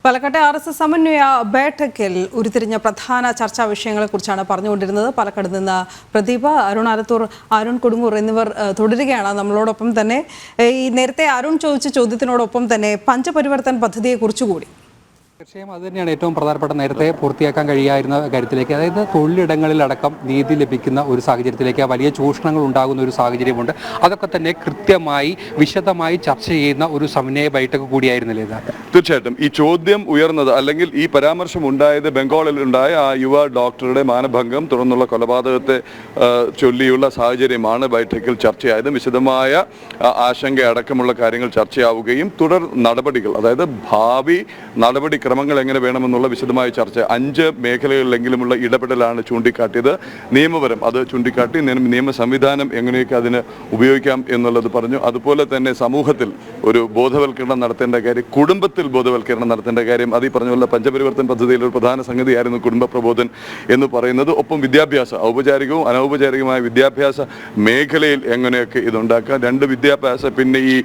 പാലക്കാട്ടെ RSS സമന്വയ ബൈഠക്കിൽ ഉരുത്തിരിഞ്ഞ പ്രധാന ചർച്ചാ വിഷയങ്ങളെക്കുറിച്ചാണ് പറഞ്ഞുകൊണ്ടിരുന്നത്. പാലക്കാട് നിന്ന് പ്രദീപ്, അരുൺ ആലത്തൂർ, അരുൺ കൊടുങ്ങൂർ എന്നിവർ തുടരുകയാണ് നമ്മളോടൊപ്പം തന്നെ. ഈ നേരത്തെ അരുൺ ചോദിച്ച ചോദ്യത്തിനോടൊപ്പം തന്നെ പഞ്ചപരിവർത്തൻ പദ്ധതിയെക്കുറിച്ചുകൂടി. തീർച്ചയായും അത് തന്നെയാണ് ഏറ്റവും പ്രധാനപ്പെട്ട നേരത്തെ പൂർത്തിയാക്കാൻ കഴിയായിരുന്ന കാര്യത്തിലേക്ക്, അതായത് തൊഴിലിടങ്ങളിലടക്കം നീതി ലഭിക്കുന്ന ഒരു സാഹചര്യത്തിലേക്ക് വലിയ ചൂഷണങ്ങൾ ഉണ്ടാകുന്ന ഒരു സാഹചര്യമുണ്ട്. അതൊക്കെ തന്നെ കൃത്യമായി വിശദമായി ചർച്ച ചെയ്യുന്ന ഒരു സമന്വയ ബൈഠക്ക് കൂടിയായിരുന്നില്ലേ ഇത്? തീർച്ചയായിട്ടും ഈ ചോദ്യം ഉയർന്നത് അല്ലെങ്കിൽ ഈ പരാമർശം ഉണ്ടായത് ബംഗാളിൽ ഉണ്ടായ ആ യുവ ഡോക്ടറുടെ മാനഭംഗം തുടർന്നുള്ള കൊലപാതകത്തെ ചൊല്ലിയുള്ള സാഹചര്യമാണ് ബൈഠക്കിൽ ചർച്ചയായത്. വിശദമായ ആശങ്ക അടക്കമുള്ള കാര്യങ്ങൾ ചർച്ചയാവുകയും തുടർ നടപടികൾ, അതായത് ഭാവി നടപടിക്രമങ്ങൾ എങ്ങനെ വേണമെന്നുള്ള വിശദമായ ചർച്ച 5 മേഖലകളിലെങ്കിലുമുള്ള ഇടപെടലാണ് ചൂണ്ടിക്കാട്ടിയത്. നിയമപരം അത് ചൂണ്ടിക്കാട്ടി, നിയമ സംവിധാനം എങ്ങനെയൊക്കെ അതിന് ഉപയോഗിക്കാം എന്നുള്ളത് പറഞ്ഞു. അതുപോലെ തന്നെ സമൂഹത്തിൽ ഒരു ബോധവൽക്കരണം നടത്തേണ്ട കാര്യം, കുടുംബത്തിൽ ബോധവൽക്കരണം നടത്തേണ്ട കാര്യം, അത് ഈ പറഞ്ഞ പോലെ പഞ്ചപരിവർത്തൻ പദ്ധതിയിൽ ഒരു പ്രധാന സംഗതിയായിരുന്നു കുടുംബ പ്രബോധൻ എന്ന് പറയുന്നത്. ഒപ്പം വിദ്യാഭ്യാസ, ഔപചാരികവും അനൗപചാരികമായ വിദ്യാഭ്യാസ മേഖലയിൽ എങ്ങനെയൊക്കെ ഇതുണ്ടാക്കാം, 2 വിദ്യാഭ്യാസ, പിന്നെ ഈ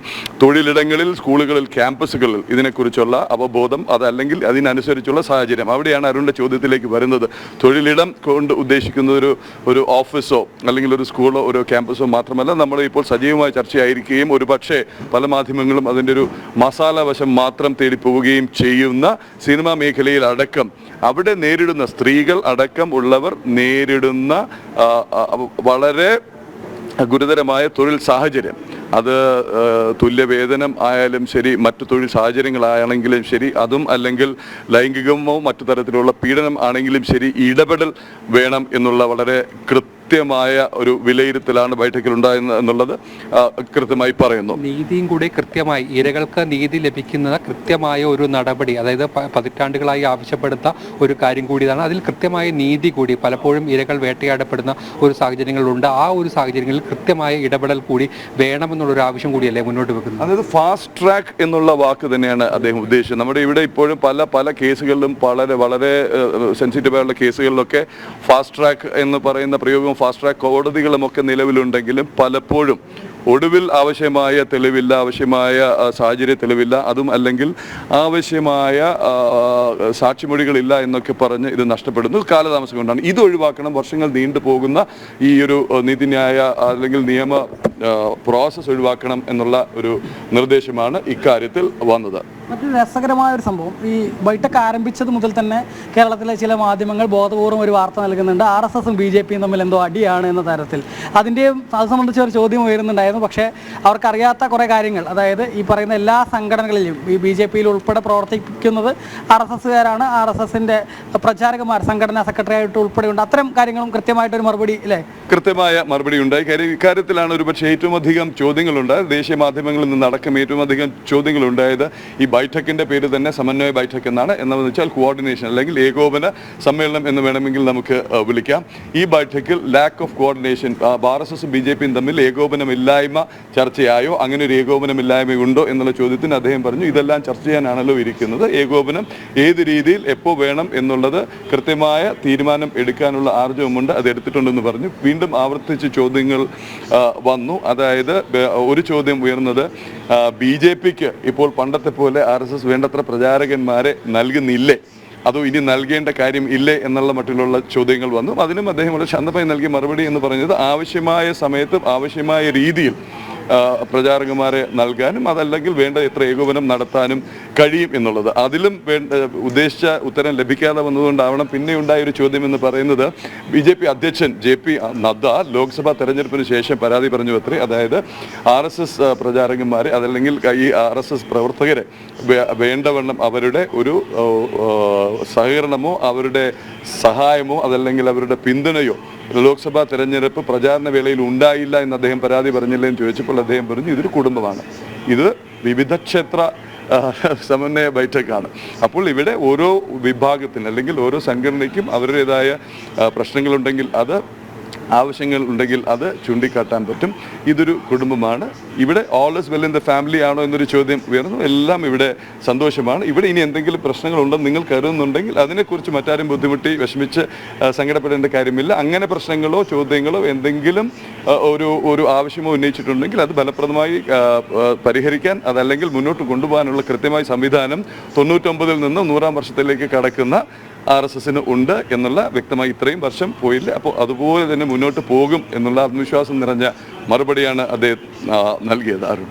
തൊഴിലിടങ്ങളിൽ, സ്കൂളുകളിൽ, ക്യാമ്പസുകളിൽ ഇതിനെക്കുറിച്ചുള്ള അവബോധം, അതല്ലെങ്കിൽ അതിനനുസരിച്ചുള്ള സാഹചര്യം. അവിടെയാണ് അരുണിന്റെ ചോദ്യത്തിലേക്ക് വരുന്നത്. തൊഴിലിടം കൊണ്ട് ഉദ്ദേശിക്കുന്നത് ഒരു ഓഫീസോ അല്ലെങ്കിൽ ഒരു സ്കൂളോ ഒരു ക്യാമ്പസോ മാത്രമല്ല, നമ്മൾ ഇപ്പോൾ സജീവമായ ചർച്ചയായിരിക്കുകയും ഒരു പക്ഷേ പല മാധ്യമങ്ങളും അതിൻ്റെ ഒരു മസാല വശം മാത്രം തേടി പോവുകയും ചെയ്യുന്ന സിനിമാ മേഖലയിൽ അടക്കം അവിടെ നേരിടുന്ന സ്ത്രീകൾ അടക്കം ഉള്ളവർ നേരിടുന്ന വളരെ ഗുരുതരമായ തൊഴിൽ സാഹചര്യം, അത് തുല്യവേതനം ആയാലും ശരി, മറ്റു തൊഴിൽ സാഹചര്യങ്ങളാണെങ്കിലും ശരി, അതും അല്ലെങ്കിൽ ലൈംഗികമോ മറ്റു തരത്തിലുള്ള പീഡനം ആണെങ്കിലും ശരി, ഇടപെടൽ വേണം എന്നുള്ള വളരെ കൃത്യമായ ഒരു വിലയിരുത്തലാണ് ബൈഠക്കിൽ ഉണ്ടായിരുന്നത് എന്നുള്ളത് കൃത്യമായി പറയുന്നു. നീതിയും കൂടി കൃത്യമായി ഇരകൾക്ക് നീതി ലഭിക്കുന്ന കൃത്യമായ ഒരു നടപടി, അതായത് പതിറ്റാണ്ടുകളായി ആവശ്യപ്പെടുത്ത ഒരു കാര്യം കൂടിയാണ്. അതിൽ കൃത്യമായ നീതി കൂടി, പലപ്പോഴും ഇരകൾ വേട്ടയാടപ്പെടുന്ന ഒരു സാഹചര്യങ്ങളുണ്ട്. ആ ഒരു സാഹചര്യങ്ങളിൽ കൃത്യമായ ഇടപെടൽ കൂടി വേണമെന്നുള്ളൊരു ആവശ്യം കൂടിയല്ലേ മുന്നോട്ട് വെക്കുന്നത്? അതായത് ഫാസ്റ്റ് ട്രാക്ക് എന്നുള്ള വാക്ക് തന്നെയാണ് അദ്ദേഹം ഉദ്ദേശിച്ചത്. നമ്മുടെ ഇവിടെ ഇപ്പോഴും പല കേസുകളിലും വളരെ സെൻസിറ്റീവായുള്ള കേസുകളിലൊക്കെ ഫാസ്റ്റ് ട്രാക്ക് എന്ന് പറയുന്ന പ്രയോഗം, ഫാസ്റ്റ് ട്രാക്ക് കോടതികളുമൊക്കെ നിലവിലുണ്ടെങ്കിലും പലപ്പോഴും ഒടുവിൽ ആവശ്യമായ തെളിവില്ല, ആവശ്യമായ സാഹചര്യ തെളിവില്ല, അതും അല്ലെങ്കിൽ ആവശ്യമായ സാക്ഷിമൊഴികളില്ല എന്നൊക്കെ പറഞ്ഞ് ഇത് നഷ്ടപ്പെടുന്നു. കാലതാമസം കൊണ്ടാണ് ഇത് ഒഴിവാക്കണം. വർഷങ്ങൾ നീണ്ടുപോകുന്ന ഈ ഒരു നീതിന്യായ അല്ലെങ്കിൽ നിയമ പ്രോസസ് ഒഴിവാക്കണം എന്നുള്ള ഒരു നിർദ്ദേശമാണ് ഇക്കാര്യത്തിൽ വന്നത്. മറ്റൊരു രസകരമായ ഒരു സംഭവം, ഈ ബൈഠക്ക് ആരംഭിച്ചത് മുതൽ തന്നെ കേരളത്തിലെ ചില മാധ്യമങ്ങൾ ബോധപൂർവ്വം ഒരു വാർത്ത നൽകുന്നുണ്ട്, RSSും BJPയും തമ്മിൽ എന്തോ അടിയാണ് എന്ന തരത്തിൽ. അതിൻ്റെയും അത് സംബന്ധിച്ച് ഒരു ചോദ്യം ഉയരുന്നുണ്ടായിരുന്നു. പക്ഷേ അവർക്കറിയാത്ത കുറേ കാര്യങ്ങൾ, അതായത് ഈ പറയുന്ന എല്ലാ സംഘടനകളിലും ഈ BJPയിൽ ഉൾപ്പെടെ പ്രവർത്തിക്കുന്നത് RSSകാരാണ്, RSSൻ്റെ പ്രചാരകന്മാർ, സംഘടനാ സെക്രട്ടറി ആയിട്ട് ഉൾപ്പെടെയുണ്ട്. അത്തരം കാര്യങ്ങളും കൃത്യമായിട്ടൊരു മറുപടി അല്ലേ? കൃത്യമായ മറുപടി ഉണ്ടായി. ഇക്കാര്യത്തിലാണ് ഒരുപക്ഷെ ഏറ്റവും അധികം ചോദ്യങ്ങളുണ്ടായത്. ദേശീയ മാധ്യമങ്ങളിൽ നിന്നടക്കം ഏറ്റവും അധികം ചോദ്യങ്ങളുണ്ടായത് ഈ ബൈഠക്കിന്റെ പേര് തന്നെ സമന്വയ ബൈഠക്ക് എന്നാണ്. എന്ന് വെച്ചാൽ കോർഡിനേഷൻ അല്ലെങ്കിൽ ഏകോപന സമ്മേളനം എന്ന് വേണമെങ്കിൽ നമുക്ക് വിളിക്കാം. ഈ ബൈഠക്കിൽ ലാക്ക് ഓഫ് കോർഡിനേഷൻ, RSSും BJPയും തമ്മിൽ ഏകോപനമില്ലായ്മ ചർച്ചയായോ, അങ്ങനെ ഒരു ഏകോപനമില്ലായ്മ ഉണ്ടോ എന്നുള്ള ചോദ്യത്തിന് അദ്ദേഹം പറഞ്ഞു, ഇതെല്ലാം ചർച്ച ചെയ്യാനാണല്ലോ ഇരിക്കുന്നത്, ഏകോപനം ഏത് രീതിയിൽ എപ്പോൾ വേണം എന്നുള്ളത് കൃത്യമായ തീരുമാനം എടുക്കാനുള്ള ആർജവമുണ്ട്, അത് എടുത്തിട്ടുണ്ടെന്ന് പറഞ്ഞു. വീണ്ടും ആവർത്തിച്ച് ചോദ്യങ്ങൾ വന്നു. അതായത് ഒരു ചോദ്യം ഉയർന്നത്, BJPക്ക് ഇപ്പോൾ പണ്ടത്തെ പോലെ RSS വേണ്ടത്ര പ്രചാരകന്മാരെ നൽകുന്നില്ലേ, അതോ ഇനി നൽകേണ്ട കാര്യം ഇല്ലേ എന്നുള്ള മറ്റുള്ള ചോദ്യങ്ങൾ വന്നു. അതിനും അദ്ദേഹം വളരെ ശാന്തമായി നൽകിയ മറുപടി എന്ന് പറഞ്ഞത്, ആവശ്യമായ സമയത്തും ആവശ്യമായ രീതിയിൽ പ്രചാരകന്മാരെ നൽകാനും അതല്ലെങ്കിൽ വേണ്ട എത്ര ഏകോപനം നടത്താനും കഴിയും എന്നുള്ളത്. അതിലും ഉദ്ദേശിച്ച ഉത്തരം ലഭിക്കാതെ വന്നതുകൊണ്ടാവണം പിന്നെ ഉണ്ടായ ഒരു ചോദ്യം എന്ന് പറയുന്നത്, BJP അധ്യക്ഷൻ JP നദ്ദ ലോക്സഭാ തെരഞ്ഞെടുപ്പിന് ശേഷം പരാതി പറഞ്ഞു അത്രേ. അതായത് RSS പ്രചാരകന്മാരെ അതല്ലെങ്കിൽ ഈ RSS പ്രവർത്തകരെ വേണ്ടവണ്ണം അവരുടെ ഒരു സഹകരണമോ അവരുടെ സഹായമോ അതല്ലെങ്കിൽ അവരുടെ പിന്തുണയോ ലോക്സഭാ തെരഞ്ഞെടുപ്പ് പ്രചാരണ വേളയിൽ ഉണ്ടായില്ല എന്ന് അദ്ദേഹം പരാതി പറഞ്ഞില്ലേ എന്ന് ചോദിച്ചപ്പോൾ അദ്ദേഹം പറഞ്ഞു, ഇതൊരു കുടുംബമാണ്, ഇത് വിവിധ ക്ഷേത്ര സമന്വയ ബൈഠക്കാണ്. അപ്പോൾ ഇവിടെ ഓരോ വിഭാഗത്തിന് അല്ലെങ്കിൽ ഓരോ സംഘടനയ്ക്കും അവരുടേതായ പ്രശ്നങ്ങളുണ്ടെങ്കിൽ, അത് ആവശ്യങ്ങൾ ഉണ്ടെങ്കിൽ അത് ചൂണ്ടിക്കാട്ടാൻ പറ്റും. ഇതൊരു കുടുംബമാണ്. ഇവിടെ all is well in the family ആണോ എന്നൊരു ചോദ്യം ഉയർന്നു. എല്ലാം ഇവിടെ സന്തോഷമാണ്. ഇവിടെ ഇനി എന്തെങ്കിലും പ്രശ്നങ്ങളുണ്ടെന്ന് നിങ്ങൾ കരുതുന്നുണ്ടെങ്കിൽ അതിനെക്കുറിച്ച് മറ്റാരും ബുദ്ധിമുട്ടി വിഷമിച്ച് സങ്കടപ്പെടേണ്ട കാര്യമില്ല. അങ്ങനെ പ്രശ്നങ്ങളോ ചോദ്യങ്ങളോ എന്തെങ്കിലും ഒരു ആവശ്യമോ ഉന്നയിച്ചിട്ടുണ്ടെങ്കിൽ അത് ഫലപ്രദമായി പരിഹരിക്കാൻ അതല്ലെങ്കിൽ മുന്നോട്ട് കൊണ്ടുപോകാനുള്ള കൃത്യമായ സംവിധാനം 99-ൽ നിന്ന് 100-ാം വർഷത്തിലേക്ക് കടക്കുന്ന RSSന് ഉണ്ട് എന്നുള്ള വ്യക്തമായി ഇത്രയും വർഷം പോയില്ല. അപ്പോൾ അതുപോലെ തന്നെ മുന്നോട്ട് പോകും എന്നുള്ള ആത്മവിശ്വാസം നിറഞ്ഞ മറുപടിയാണ് അദ്ദേഹം നൽകിയത്. അരുൺ.